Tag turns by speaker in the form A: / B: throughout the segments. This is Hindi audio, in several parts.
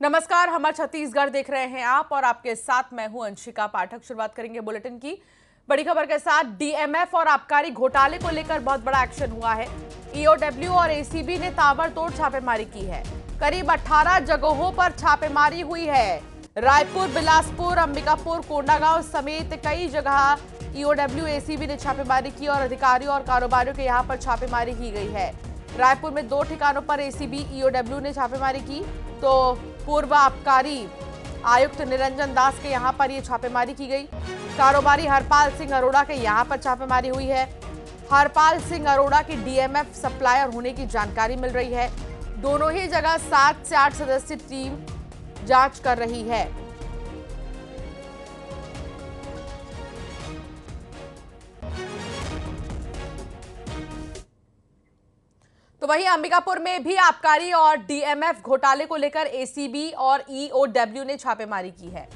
A: नमस्कार, हमारा छत्तीसगढ़ देख रहे हैं आप और आपके साथ मैं हूं अंशिका पाठक। शुरुआत करेंगे बुलेटिन की बड़ी खबर के साथ। डीएमएफ और आबकारी घोटाले को लेकर बहुत बड़ा एक्शन हुआ है। ईओडब्ल्यू और एसीबी ने ताबड़तोड़ छापेमारी की है। करीब 18 जगहों पर छापेमारी हुई है। रायपुर, बिलासपुर, अंबिकापुर, कोंडागांव समेत कई जगह ईओडब्ल्यू, एसीबी ने छापेमारी की और अधिकारियों और कारोबारियों के यहां पर छापेमारी की गई है। रायपुर में 2 ठिकानों पर एसीबी, ईओडब्ल्यू ने छापेमारी की, तो पूर्व आबकारी आयुक्त निरंजन दास के यहां पर यह छापेमारी की गई। कारोबारी हरपाल सिंह अरोड़ा के यहां पर छापेमारी हुई है। हरपाल सिंह अरोड़ा की डीएमएफ सप्लायर होने की जानकारी मिल रही है। दोनों ही जगह 7 से 8 सदस्यीय टीम जांच कर रही है। तो वहीं अंबिकापुर में भी आबकारी और डीएमएफ घोटाले को लेकर एसीबी और ईओडब्ल्यू ने छापेमारी की है।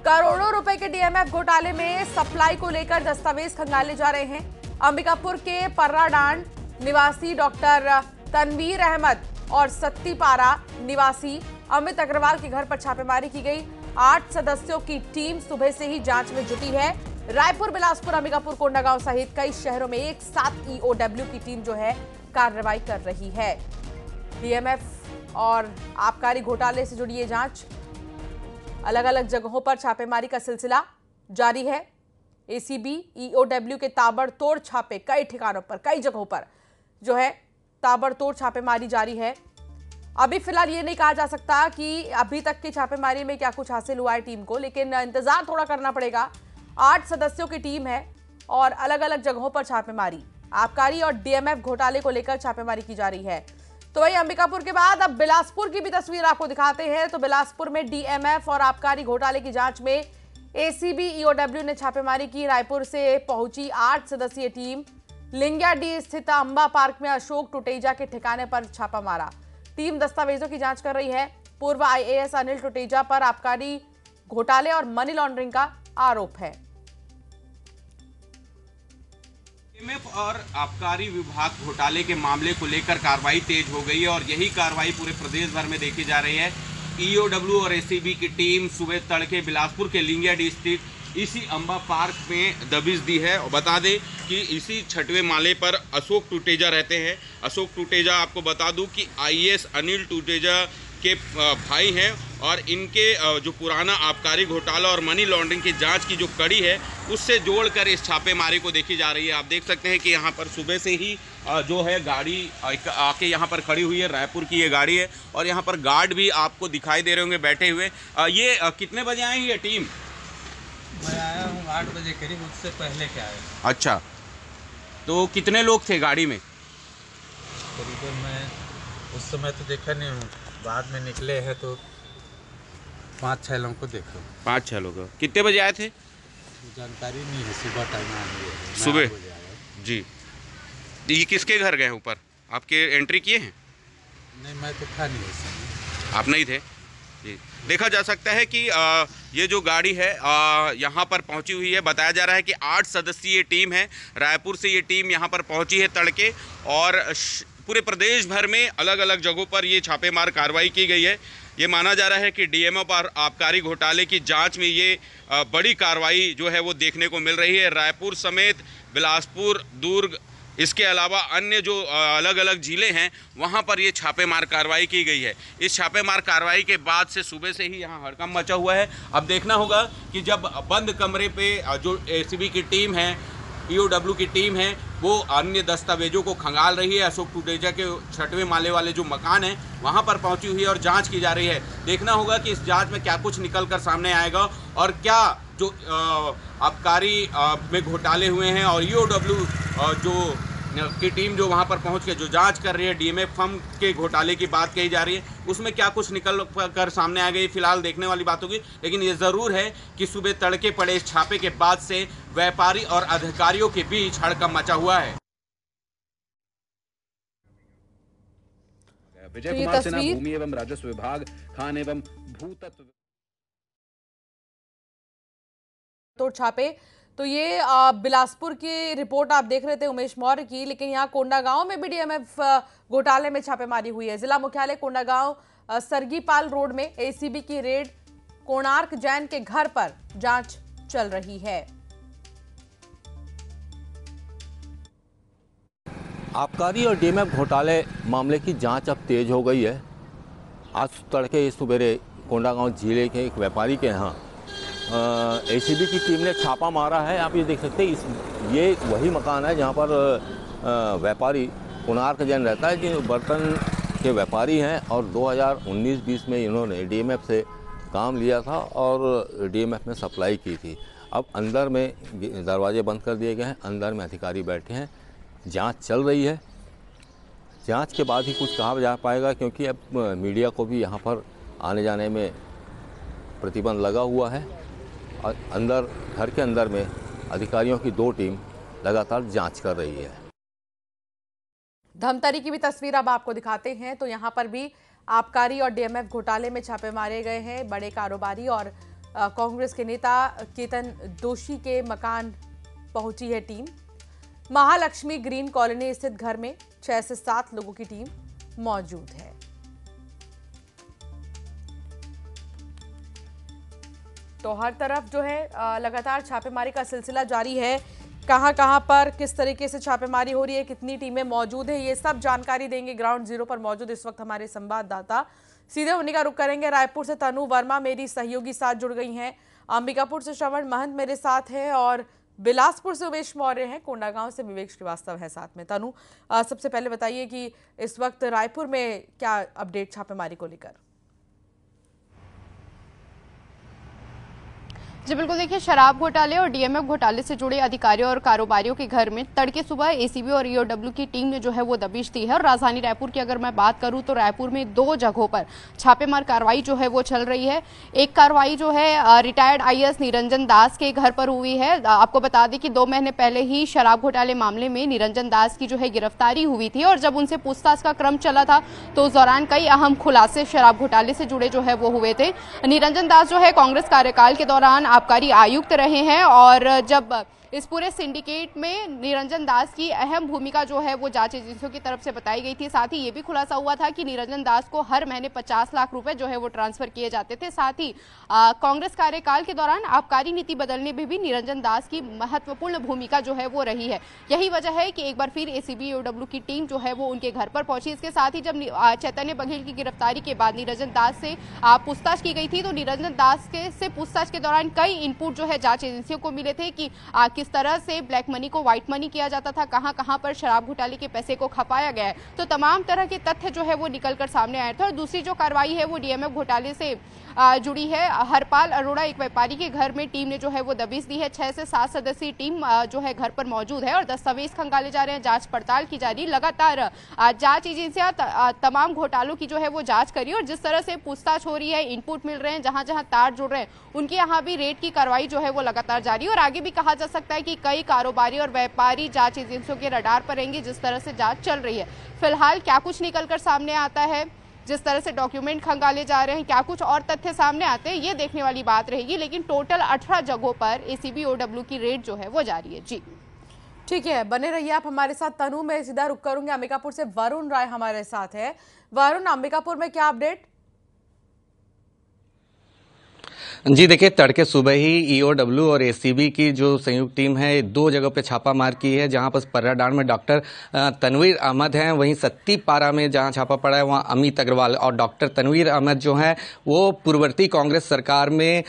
A: करोड़ों रुपए के डीएमएफ घोटाले में सप्लाई को लेकर दस्तावेज खंगाले जा रहे हैं। अंबिकापुर के पर्राडांड निवासी डॉक्टर तनवीर अहमद और सत्तीपारा निवासी अमित अग्रवाल के घर पर छापेमारी की गई। 8 सदस्यों की टीम सुबह से ही जांच में जुटी है। रायपुर, बिलासपुर, अंबिकापुर, कोंडागांव सहित कई शहरों में एक साथ ईओडब्ल्यू की टीम जो है कार्रवाई कर रही है। डीएमएफ और आबकारी घोटाले से जुड़ी ये जांच, अलग अलग जगहों पर छापेमारी का सिलसिला जारी है। एसीबी, ईओडब्ल्यू के ताबड़तोड़ छापे कई ठिकानों पर, कई जगहों पर जो है ताबड़तोड़ छापेमारी जारी है। अभी फिलहाल ये नहीं कहा जा सकता कि अभी तक की छापेमारी में क्या कुछ हासिल हुआ है टीम को, लेकिन इंतजार थोड़ा करना पड़ेगा। 8 सदस्यों की टीम है और अलग अलग जगहों पर छापेमारी, आबकारी और डीएमएफ घोटाले को लेकर छापेमारी की जा रही है। तो वही अंबिकापुर के बाद अब बिलासपुर की भी तस्वीर आपको दिखाते हैं। तो बिलासपुर में डीएमएफ और आबकारी घोटाले की जांच में एसीबी, ईओडब्ल्यू ने छापेमारी की। रायपुर से पहुंची 8 सदस्यीय टीम लिंगियाडीह स्थित अंबा पार्क में अशोक टुटेजा के ठिकाने पर छापा मारा। टीम दस्तावेजों की जांच कर रही है। पूर्व आईएएस अनिल टुटेजा पर आबकारी घोटाले और मनी लॉन्ड्रिंग का आरोप है।
B: डीएमएफ और आबकारी विभाग घोटाले के मामले को लेकर कार्रवाई तेज हो गई है और यही कार्रवाई पूरे प्रदेश भर में देखी जा रही है। ईओडब्ल्यू और एसीबी की टीम सुबह तड़के बिलासपुर के लिंगियाडीह स्थित इसी अंबा पार्क में दबिश दी है। और बता दें कि इसी 6वें माले पर अशोक टुटेजा रहते हैं। अशोक टुटेजा, आपको बता दूं कि आईएएस अनिल टुटेजा के भाई हैं और इनके जो पुराना आबकारी घोटाला और मनी लॉन्ड्रिंग की जांच की जो कड़ी है उससे जोड़कर इस छापेमारी को देखी जा रही है। आप देख सकते हैं कि यहाँ पर सुबह से ही जो है गाड़ी आके यहाँ पर खड़ी हुई है। रायपुर की ये गाड़ी है और यहाँ पर गार्ड भी आपको दिखाई दे रहे होंगे बैठे हुए। ये कितने बजे आए ये टीम?
C: मैं आया हूँ 8 बजे करीब, उससे पहले क्या आया।
B: अच्छा, तो कितने लोग थे गाड़ी में?
C: करीबन मैं उस समय तो देखा नहीं हूँ, बाद में निकले हैं तो 5-6 लोगों को देखो।
B: 5-6 लोग। कितने बजे आए थे?
C: जानकारी नहीं है, सुबह टाइम आए।
B: सुबह जी। ये किसके घर गए ऊपर? आपके एंट्री किए हैं?
C: नहीं, मैं तो था नहीं उस समय।
B: आप नहीं थे जी। देखा जा सकता है कि ये जो गाड़ी है यहाँ पर पहुँची हुई है। बताया जा रहा है कि 8 सदस्यीय टीम है। रायपुर से ये टीम यहाँ पर पहुँची है तड़के और पूरे प्रदेश भर में अलग अलग जगहों पर ये छापेमार कार्रवाई की गई है। ये माना जा रहा है कि डीएमएफ और आबकारी घोटाले की जांच में ये बड़ी कार्रवाई जो है वो देखने को मिल रही है। रायपुर समेत बिलासपुर, दुर्ग, इसके अलावा अन्य जो अलग अलग जिले हैं वहाँ पर ये छापेमार कार्रवाई की गई है। इस छापेमार कार्रवाई के बाद से सुबह से ही यहाँ हड़कंप मचा हुआ है। अब देखना होगा कि जब बंद कमरे पे जो एसीबी की टीम है, ईओडब्ल्यू की टीम है, वो अन्य दस्तावेजों को खंगाल रही है। अशोक टुटेजा के 6वें माले वाले जो मकान है वहाँ पर पहुँची हुई है और जांच की जा रही है। देखना होगा कि इस जांच में क्या कुछ निकल कर सामने आएगा और क्या जो आबकारी में घोटाले हुए हैं और ईओडब्ल्यू जो की टीम जो वहां पर पहुंच के जो जांच कर रही है, डीएमएफ फर्म के घोटाले की बात कही जा रही है, उसमें क्या कुछ निकल कर सामने आ गई फिलहाल देखने वाली बात होगी। लेकिन ये ज़रूर है कि सुबह तड़के पड़े इस छापे के बाद से व्यापारी और अधिकारियों के बीच हड़कंप मचा हुआ है।
D: विजय कुमार सिन्हा, भूमि एवं राजस्व विभाग, खान एवं भूतत्व।
A: तोड़ छापे तो ये बिलासपुर की रिपोर्ट आप देख रहे थे उमेश मौर्य की, लेकिन यहाँ कोंडागांव में भी डीएमएफ घोटाले में छापेमारी हुई है। जिला मुख्यालय कोंडागांव सरगीपाल रोड में एसीबी की रेड, कोणार्क जैन के घर पर जांच चल रही है।
E: आबकारी और डीएमएफ घोटाले मामले की जांच अब तेज हो गई है। आज तड़के सवेरे कोंडागांव जिले के एक व्यापारी के यहाँ एसीबी की टीम ने छापा मारा है। आप ये देख सकते हैं, ये वही मकान है जहाँ पर व्यापारी कोणार्क जैन रहता है, जो बर्तन के व्यापारी हैं और 2019-20 में इन्होंने डीएमएफ से काम लिया था और डीएमएफ में सप्लाई की थी। अब अंदर में दरवाजे बंद कर दिए गए हैं, अंदर में अधिकारी बैठे हैं, जांच चल रही है। जांच के बाद ही कुछ कहा जा पाएगा, क्योंकि अब मीडिया को भी यहाँ पर आने जाने में प्रतिबंध लगा हुआ है और अंदर घर के अंदर में अधिकारियों की 2 टीम लगातार जांच कर रही है।
A: धमतरी की भी तस्वीर अब आपको दिखाते हैं। तो यहाँ पर भी आबकारी और डीएमएफ घोटाले में छापे मारे गए हैं। बड़े कारोबारी और कांग्रेस के नेता केतन दोषी के मकान पहुंची है टीम। महालक्ष्मी ग्रीन कॉलोनी स्थित घर में 6 से 7 लोगों की टीम मौजूद है। तो हर तरफ जो है लगातार छापेमारी का सिलसिला जारी है। कहां पर किस तरीके से छापेमारी हो रही है, कितनी टीमें मौजूद है, ये सब जानकारी देंगे ग्राउंड जीरो पर मौजूद इस वक्त हमारे संवाददाता। सीधे उन्हीं का रुख करेंगे। रायपुर से तनु वर्मा मेरी सहयोगी साथ जुड़ गई हैं, अंबिकापुर से श्रवण महंत मेरे साथ है और बिलासपुर से उमेश मौर्य हैं, कोंडागांव से विवेक श्रीवास्तव है साथ में। तनु, सबसे पहले बताइए कि इस वक्त रायपुर में क्या अपडेट छापेमारी को लेकर?
F: जी बिल्कुल, देखिए शराब घोटाले और डीएमएफ घोटाले से जुड़े अधिकारियों और कारोबारियों के घर में तड़के सुबह एसीबी और ईओडब्ल्यू की टीम ने जो है वो दबिश दी है। और राजधानी रायपुर की अगर मैं बात करूं तो रायपुर में 2 जगहों पर छापेमार कार्रवाई जो है वो चल रही है। एक कार्रवाई जो है रिटायर्ड आईएएस निरंजन दास के घर पर हुई है। आपको बता दें कि 2 महीने पहले ही शराब घोटाले मामले में निरंजन दास की जो है गिरफ्तारी हुई थी और जब उनसे पूछताछ का क्रम चला था तो उस दौरान कई अहम खुलासे शराब घोटाले से जुड़े जो है वो हुए थे। निरंजन दास जो है कांग्रेस कार्यकाल के दौरान आबकारी आयुक्त रहे हैं और जब इस पूरे सिंडिकेट में निरंजन दास की अहम भूमिका जो है वो जांच एजेंसियों की तरफ से बताई गई थी। साथ ही ये भी खुलासा हुआ था कि निरंजन दास को हर महीने 50 लाख रुपए जो है वो ट्रांसफर किए जाते थे। साथ ही कांग्रेस कार्यकाल के दौरान आबकारी नीति बदलने में भी निरंजन दास की महत्वपूर्ण भूमिका जो है वो रही है। यही वजह है कि एक बार फिर एसीबी ईओडब्ल्यू की टीम जो है वो उनके घर पर पहुंची। इसके साथ ही जब चैतन्य बघेल की गिरफ्तारी के बाद निरंजन दास से पूछताछ की गई थी तो निरंजन दास से पूछताछ के दौरान कई इनपुट जो है जांच एजेंसियों को मिले थे कि किस तरह से ब्लैक मनी को व्हाइट मनी किया जाता था, कहां पर शराब घोटाले के पैसे को खपाया गया है। तो तमाम तरह के तथ्य जो है वो निकलकर सामने आए थे। और दूसरी जो कार्रवाई है वो डीएमएफ घोटाले से जुड़ी है। हरपाल अरोड़ा एक व्यापारी के घर में टीम ने जो है वो दबिश दी है। 6 से 7 सदस्यीय टीम जो है घर पर मौजूद है और दस्तावेज खंगाले जा रहे हैं, जांच पड़ताल की जा रही है। लगातार जांच एजेंसियां तमाम घोटालों की जो है वो जांच कर रही है और जिस तरह से पूछताछ हो रही है, इनपुट मिल रहे हैं, जहां जहां तार जुड़ रहे हैं उनके यहाँ भी रेड की कार्रवाई जो है वो लगातार जारी है। और आगे भी कहा जा सकता है कि कई कारोबारी और व्यापारी जांच एजेंसियों के रडार पर रहेंगे जिस तरह से जांच चल रही है। फिलहाल क्या कुछ निकलकर सामने आता है, जिस तरह से डॉक्यूमेंट खंगाले जा रहे हैं, क्या कुछ और तथ्य सामने आते हैं, ये देखने वाली बात रहेगी। लेकिन टोटल 18 जगहों पर एसीबी ईओडब्ल्यू की रेड जो है वो जारी है। जी
A: ठीक है, बने रहिए आप हमारे साथ। तनु, मैं सीधा रुक करूंगी, अंबिकापुर से वरुण राय हमारे साथ है। वरुण, अंबिकापुर में क्या अपडेट?
G: जी देखिए, तड़के सुबह ही ईओडब्ल्यू और एसीबी की जो संयुक्त टीम है 2 जगहों पे छापा मार की है, जहां पर पर्राडांड में डॉक्टर तनवीर अहमद हैं, वहीं सत्तीपारा में जहां छापा पड़ा है वहां अमित अग्रवाल। और डॉक्टर तनवीर अहमद जो हैं वो पूर्ववर्ती कांग्रेस सरकार में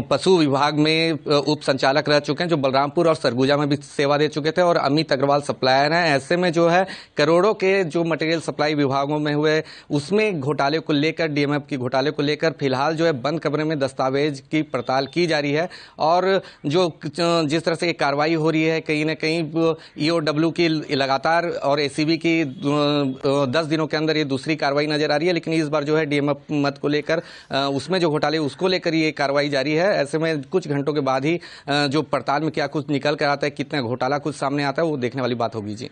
G: पशु विभाग में उप संचालक रह चुके हैं, जो बलरामपुर और सरगुजा में भी सेवा दे चुके थे। और अमित अग्रवाल सप्लायर हैं। ऐसे में जो है करोड़ों के जो मटेरियल सप्लाई विभागों में हुए उसमें घोटाले को लेकर, डीएमएफ की घोटाले को लेकर फिलहाल जो है बंद कमरे में दस्तावेज की पड़ताल की जा रही है। और जो जिस तरह से कार्रवाई हो रही है, कहीं ना कहीं ईओडब्ल्यू की लगातार और एसीबी की 10 दिनों के अंदर ये दूसरी कार्रवाई नजर आ रही है। लेकिन इस बार जो है डीएमएफ मत को लेकर उसमें जो घोटाले उसको लेकर ये कार्रवाई जारी है। ऐसे में कुछ घंटों के बाद ही जो पड़ताल में क्या कुछ निकल कर आता है, कितना घोटाला कुछ सामने आता है, वो देखने वाली बात होगी। जी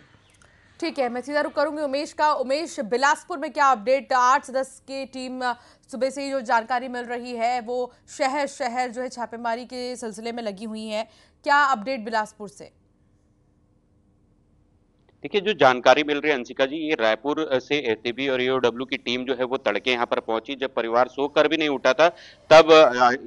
A: ठीक है, मैं सीधा रुक करूंगी उमेश का। उमेश, बिलासपुर में क्या अपडेट? 8 सदस्य की टीम सुबह से ही जो जानकारी मिल रही है वो शहर शहर जो है छापेमारी के सिलसिले में लगी हुई है। क्या अपडेट बिलासपुर से?
B: देखिए, जो जानकारी मिल रही है अंशिका जी, ये रायपुर से एसीबी और ईओडब्ल्यू की टीम जो है वो तड़के यहाँ पर पहुंची। जब परिवार सोकर भी नहीं उठा था, तब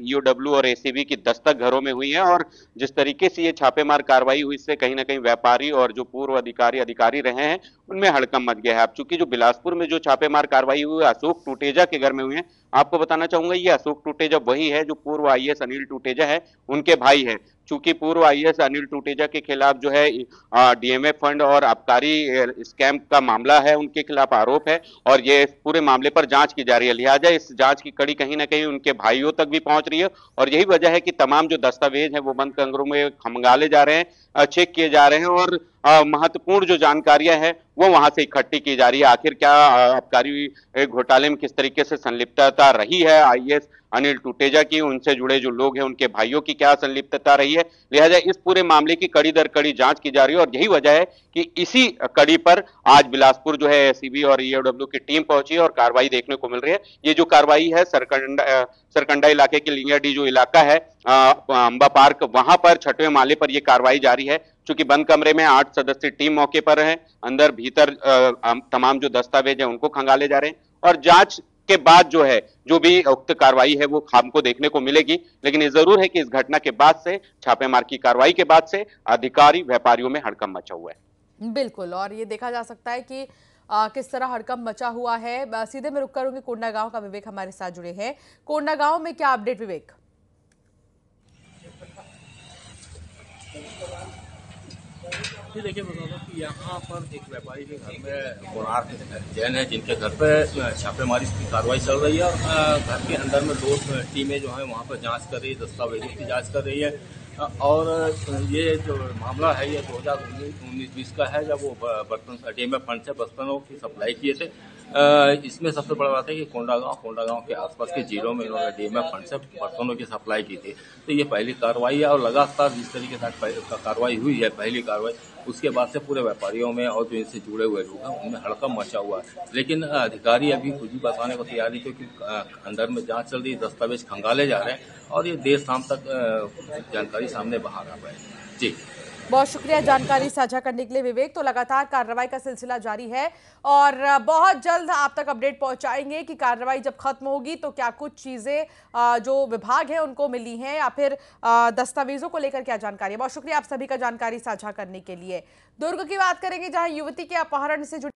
B: ईओडब्ल्यू और एसीबी की दस्तक घरों में हुई है। और जिस तरीके से ये छापेमार कार्रवाई हुई, इससे कहीं ना कहीं व्यापारी और जो पूर्व अधिकारी रहे हैं उनमें हड़कंप मच गया है। अब चूंकि जो बिलासपुर में जो छापेमार कार्रवाई हुई है अशोक टूटेजा के घर में हुई है, आपको बताना चाहूंगा ये अशोक टूटेजा वही है जो पूर्व आईएएस अनिल टूटेजा है, उनके भाई है। चूंकि पूर्व आईएएस अनिल टूटेजा के खिलाफ जो है डीएमएफ फंड और आबकारी स्कैम का मामला है, उनके खिलाफ आरोप है और ये पूरे मामले पर जांच की जा रही है। लिहाजा इस जांच की कड़ी कहीं ना कहीं उनके भाइयों तक भी पहुंच रही है और यही वजह है कि तमाम जो दस्तावेज है वो बंद कमरों में खंगाले जा रहे हैं, चेक किए जा रहे हैं और महत्वपूर्ण जो जानकारियां हैं वो वहां से इकट्ठी की जा रही है। आखिर क्या आबकारी घोटाले में किस तरीके से संलिप्तता रही है आईएएस अनिल टूटेजा की, उनसे जुड़े जो लोग हैं उनके भाइयों की क्या संलिप्तता रही है, लिहाजा इस पूरे मामले की कड़ी दर कड़ी जांच की जा रही है। और यही वजह है कि इसी कड़ी पर आज बिलासपुर जो है एसीबी और ईओडब्ल्यू की टीम पहुंची है और कार्रवाई देखने को मिल रही है। ये जो कार्रवाई है सरकंडा इलाके के लिंगाडी जो इलाका है अंबा पार्क, वहां पर 6वें माले पर यह कार्रवाई जारी है। चूंकि बंद कमरे में 8 सदस्यीय टीम मौके पर है, अंदर भीतर तमाम जो दस्तावेज है उनको खंगाले जा रहे हैं और जांच के बाद जो है जो भी उक्त कार्रवाई है वो हमको देखने को मिलेगी। लेकिन ये जरूर है कि इस घटना के बाद से, छापेमार की कार्रवाई के बाद से अधिकारी व्यापारियों में हड़कंप मचा हुआ है।
A: बिल्कुल, और ये देखा जा सकता है कि किस तरह हड़कंप मचा हुआ है। सीधे मैं रुक करूंगी, कोंडागांव का विवेक हमारे साथ जुड़े हैं। कोंडागांव में क्या अपडेट विवेक?
E: जी देखिए, बता दो कि यहाँ पर एक व्यापारी के घर में कोणार्क जैन है, जिनके घर पे छापेमारी की कार्रवाई चल रही है और घर के अंदर में 2 टीमें जो है वहाँ पर जांच कर रही है, दस्तावेजों की जांच कर रही है। और ये जो मामला है ये 2019-20 का है, जब वो बर्तन डीएमएफ फंड से बर्तनों की सप्लाई किए थे। इसमें सबसे बड़ा बात है कि कोंडागांव के आसपास के जिलों में इन्होंने डीएमएफ फंड से बर्तनों की सप्लाई की थी। तो ये पहली कार्रवाई है और लगातार जिस तरीके से कार्रवाई हुई है, पहली कार्रवाई, उसके बाद से पूरे व्यापारियों में और जो इनसे जुड़े हुए लोग हैं उनमें हड़कंप मचा हुआ है। लेकिन अधिकारी अभी कुछ भी बताने को तैयार नहीं, क्योंकि अंदर में जांच चल रही है, दस्तावेज खंगाले जा रहे हैं और ये देर शाम तक जानकारी सामने बाहर आ पाए। जी,
A: बहुत शुक्रिया जानकारी साझा करने के लिए विवेक। तो लगातार कार्रवाई का सिलसिला जारी है और बहुत जल्द आप तक अपडेट पहुंचाएंगे कि कार्रवाई जब खत्म होगी तो क्या कुछ चीजें जो विभाग है उनको मिली हैं या फिर दस्तावेजों को लेकर क्या जानकारी है। बहुत शुक्रिया आप सभी का जानकारी साझा करने के लिए। दुर्ग की बात करेंगे, जहां युवती के अपहरण से जुड़ी